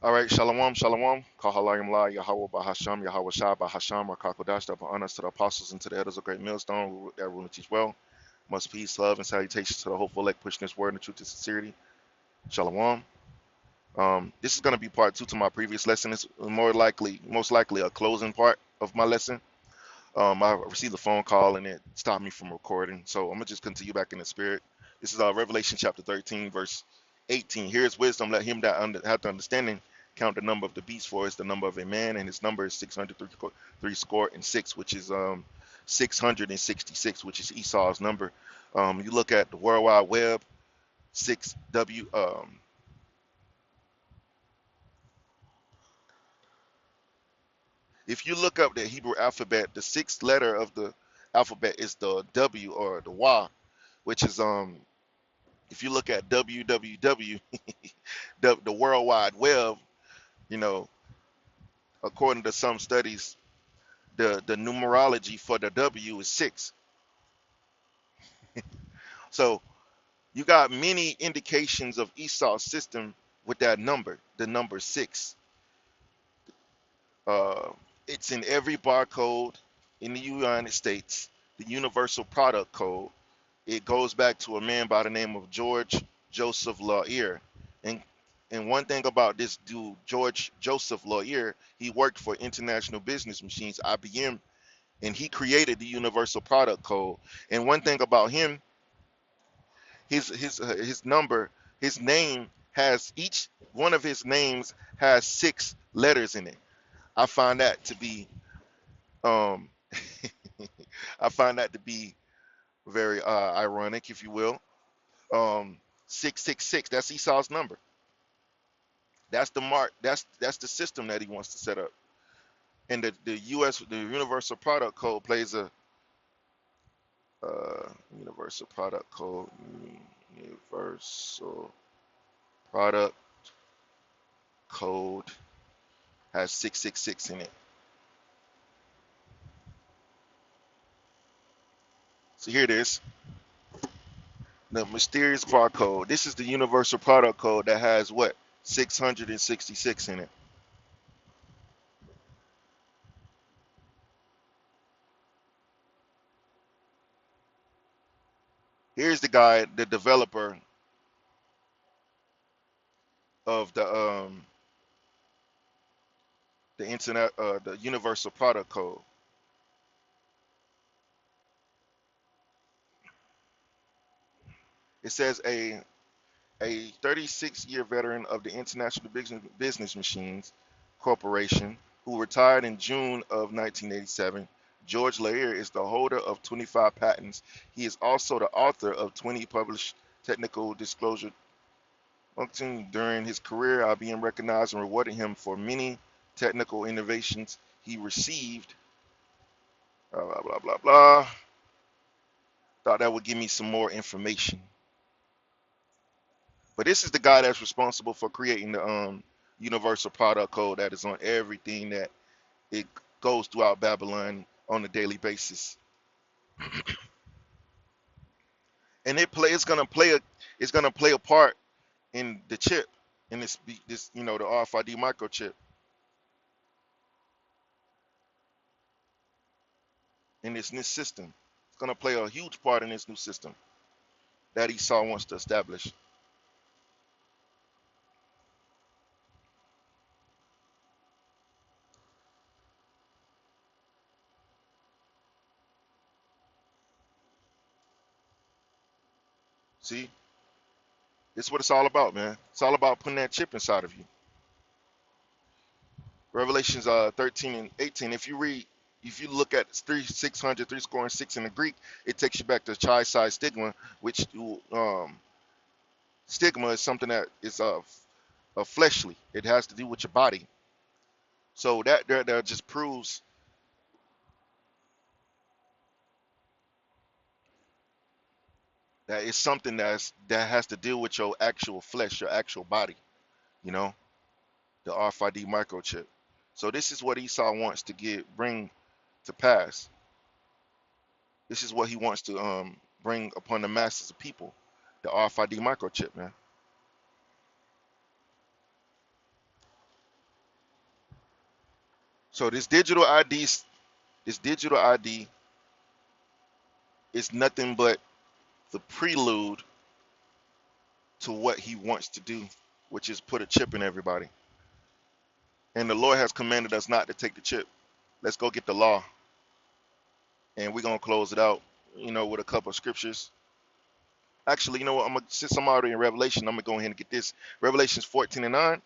All right, shalom, shalom. Kahalayim la Yahweh Bahasham, Yahweh Shah Bahasham, Rakakodash, double honors to the apostles and to the elders of Great Millstone that rule and teach well. Much peace, love, and salutations to the hopeful elect pushing this word in truth and sincerity. Shalom. This is going to be part two to my previous lesson. It's most likely a closing part of my lesson. I received a phone call and it stopped me from recording, so I'm gonna just continue back in the spirit. This is Revelation chapter 13, verse 18. Here's wisdom: let him that have the understanding count the number of the beast, for it's the number of a man, and his number is 603 score and six, which is 666, which is Esau's number. You look at the World Wide Web, 6W. If you look up the Hebrew alphabet, the sixth letter of the alphabet is the W or the Y, which is if you look at www, the World Wide Web, you know, according to some studies, the numerology for the W is six. So you got many indications of Esau's system with that number, the number six. Uh, it's in every barcode in the United States, the Universal Product Code. It goes back to a man by the name of George Joseph Laurier. And one thing about this dude, George Joseph Laurier, he worked for International Business Machines, IBM, and he created the Universal Product Code. And one thing about him, his number, his name has each one of his names has six letters in it. I find that to be um I find that to be very ironic, if you will. 666. That's Esau's number. That's the mark. That's the system that he wants to set up. And the the Universal Product Code plays a Universal Product Code. Universal Product Code has 666 in it. So here it is. The mysterious barcode. This is the Universal Product Code that has what? 666 in it. Here's the guy, the developer of the internet, the Universal Product Code. It says a 36-year veteran of the International Business Machines Corporation who retired in June of 1987. George Lair is the holder of 25 patents. He is also the author of 20 published technical disclosure. During his career, IBM recognized and rewarded him for many technical innovations he received. Blah, blah, blah, blah, blah. Thought that would give me some more information. But this is the guy that's responsible for creating the universal product code that is on everything that it goes throughout Babylon on a daily basis. And it's gonna play a part in the chip, in this the RFID microchip in this new system. It's gonna play a huge part in this new system that Esau wants to establish. See, this is what it's all about, man. It's all about putting that chip inside of you. Revelations 13 and 18. If you look at 600, three score and six in the Greek, it takes you back to chi side stigma, which stigma is something that is fleshly. It has to do with your body. So that just proves that it's something that has to deal with your actual flesh, your actual body. You know, the RFID microchip. So this is what Esau wants to bring to pass. This is what he wants to bring upon the masses of people, the RFID microchip, man. So this digital ID is nothing but the prelude to what he wants to do, which is put a chip in everybody. And the Lord has commanded us not to take the chip. Let's go get the law, and we're gonna close it out, with a couple of scriptures. Actually, you know what? Since I'm already in Revelation, I'm gonna go ahead and get this. Revelations 14:9.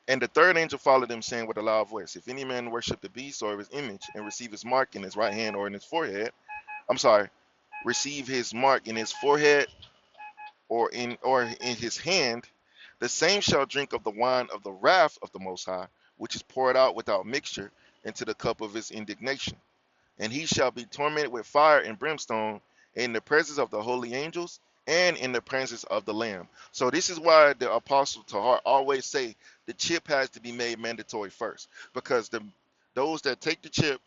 And the third angel followed them, saying with a loud voice, if any man worship the beast or of his image, and receive his mark in his right hand or in his forehead, I'm sorry, receive his mark in his forehead or in his hand, the same shall drink of the wine of the wrath of the Most High, which is poured out without mixture into the cup of his indignation. And he shall be tormented with fire and brimstone in the presence of the holy angels and in the presence of the Lamb. So this is why the apostle Tahar always say the chip has to be made mandatory first, because those that take the chip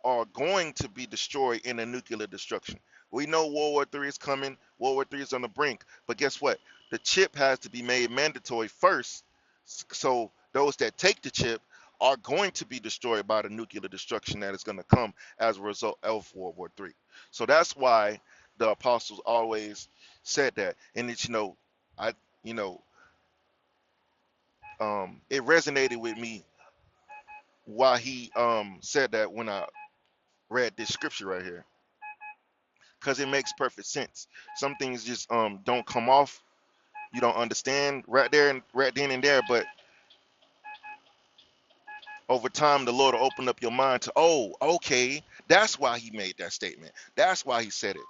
are going to be destroyed in a nuclear destruction. We know World War III is coming. World War III is on the brink. But guess what? The chip has to be made mandatory first. So those that take the chip are going to be destroyed by the nuclear destruction that is going to come as a result of World War III. So that's why the apostles always said that. And it's, I, you know, it resonated with me why he said that when I read this scripture right here, because it makes perfect sense. Some things just don't come off. You don't understand right there and right then and there, but over time the Lord will open up your mind to, oh, okay, that's why he made that statement. That's why he said it.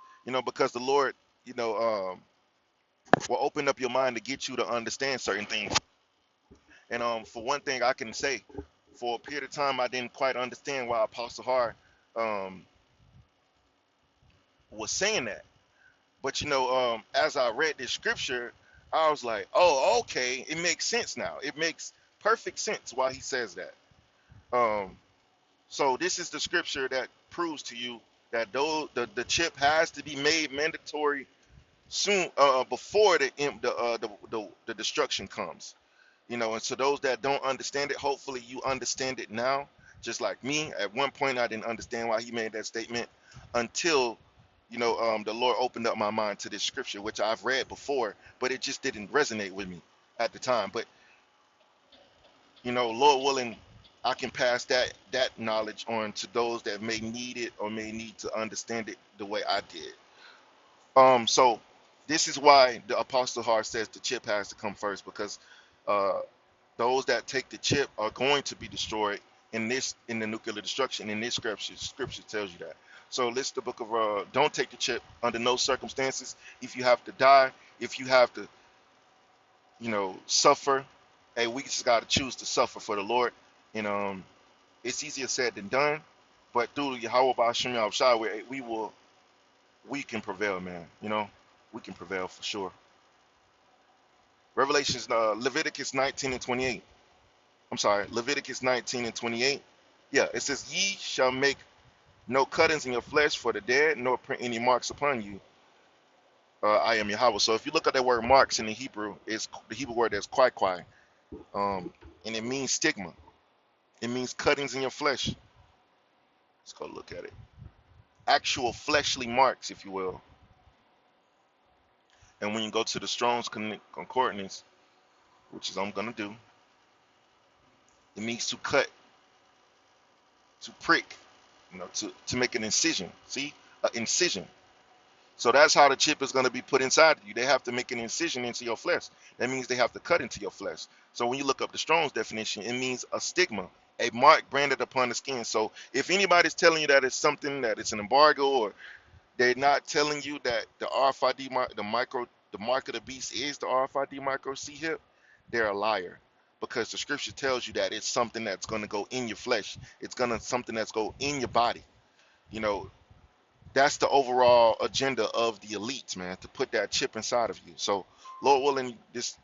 Because the Lord, you know, um, will open up your mind to get you to understand certain things. And for one thing, I can say, for a period of time, I didn't quite understand why Apostle Hart um, was saying that. But as I read this scripture, I was like, oh, okay, it makes sense now. It makes perfect sense why he says that. Um, so this is the scripture that proves to you that though the chip has to be made mandatory soon, before the destruction comes. And so those that don't understand it, hopefully you understand it now. Just like me, at one point I didn't understand why he made that statement until the Lord opened up my mind to this scripture, which I've read before, but it just didn't resonate with me at the time. But Lord willing, I can pass that knowledge on to those that may need it or may need to understand it the way I did. So this is why the Apostle Hart says the chip has to come first, because uh, those that take the chip are going to be destroyed in the nuclear destruction. In this scripture tells you that. So list the book of don't take the chip under no circumstances. If you have to die, if you have to suffer, hey, we just got to choose to suffer for the Lord. And it's easier said than done, but through Yahweh Ba'ashem Yahushua, we can prevail, man. We can prevail for sure. Leviticus 19 and 28. I'm sorry, Leviticus 19 and 28. Yeah, it says, ye shall make no cuttings in your flesh for the dead, nor print any marks upon you. I am Yahweh. So if you look at that word marks in the Hebrew, it's the Hebrew word that's kwai kwai, and it means stigma. It means cuttings in your flesh. Let's go look at it. Actual fleshly marks, if you will. And when you go to the Strong's Concordance, which is I'm gonna do, it means to cut, to prick, to make an incision. See, an incision. So that's how the chip is going to be put inside of you. They have to make an incision into your flesh. That means they have to cut into your flesh. So when you look up the Strong's definition, it means a stigma, a mark branded upon the skin. So if anybody's telling you that it's something, that it's an embargo, or they're not telling you that the RFID mark, the mark of the beast is the RFID micro C hip, they're a liar. Because the scripture tells you that it's something that's going to go in your flesh. It's something that's go in your body. That's the overall agenda of the elites, man, to put that chip inside of you. So, Lord willing, this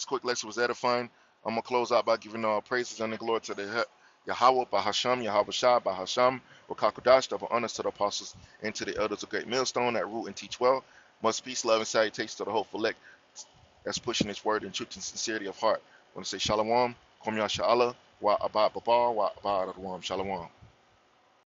quick lesson was edifying. I'm gonna close out by giving all praises and the glory to the Yahweh, Bahasham, Yahweh Shah, Bahasham, Rakakodash, double honors to the apostles and to the elders of Great Millstone that root and teach well. Much peace, love, and salutations to the hopeful elect that's pushing this word in truth and sincerity of heart. I want to say Shalom, Kom Yasha Allah, Wa Abad Babar, Wa Abad Adawam. Shalom.